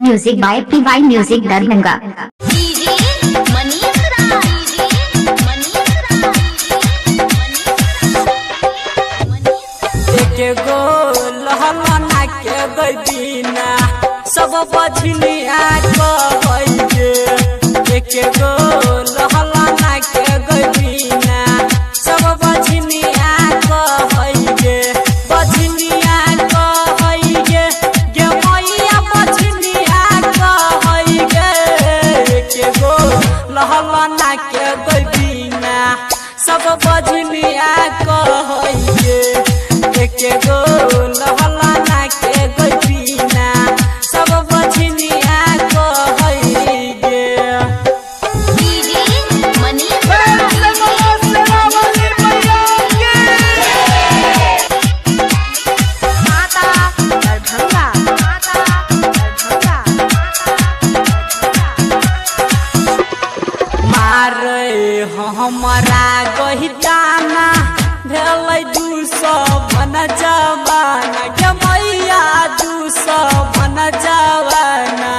Music by PY music Darbhanga. एक गो लहलना के गदीना सब बछनिया कहैगे, एक गो लहलना के गदीना सब बछनिया कहैगे, बछनिया कहैगे गे मैया बछनिया कहैगे, एक गो लहलना के गदीना सब बछनिया कहैगे, एक गो लहलना के गदीना सब बछनिया कहैगे। मारे हमारा गहिताना भेलै 200 बन जवाना गे मैया 200 बन जवाना,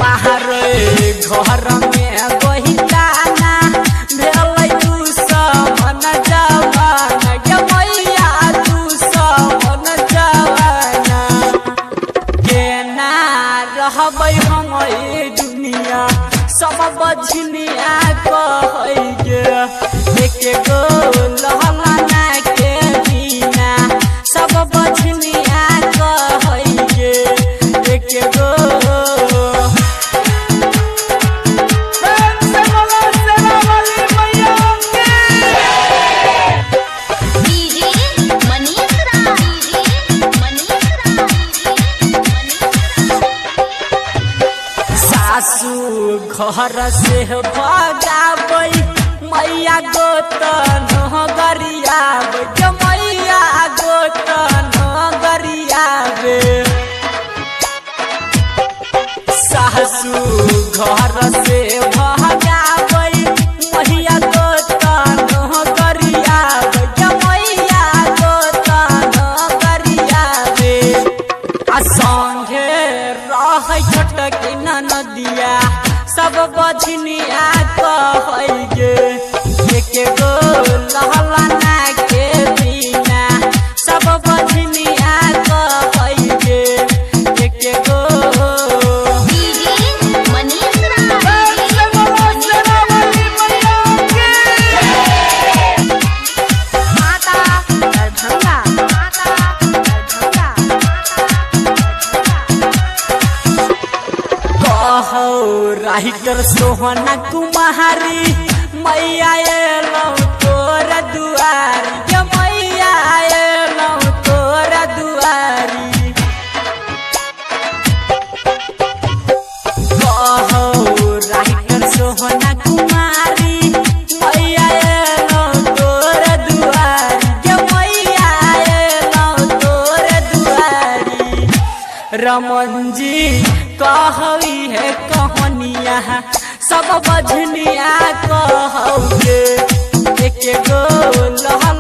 मारे घर में गहिताना भेलै 200 बन जवाना गे मैया 200 बन जवाना, केना रहबै हम दुनिया सब बछनिया कहैगे, एक गो लहलना के बिना सब बछनिया कहैगे, एक गो सासू घर से भगाबै मैया गोत नगरियाबे गे मैया गोत नगरियाबे, सासू घर से भगाबै मैया गोत नगरियाबे गे मैया गोत नगरियाबे, आ संगे रहै छोटकी नदिया सब बछनिया कहैगे, एक गो लहलना के बिना सब बछनिया कहैगे, एक गो राइटर सोहना कुमारी मैया एलौ तोर दुआरी गे मैया एलौ तोर दुआरी, कहौ राइटर सोहना कुमारी मैया एलौ तोर दुआरी गे मैया एलौ तोर दुआरी, रमन जी कहवी है कहानिया सब बछनिया कहौगे, एक गो लहलना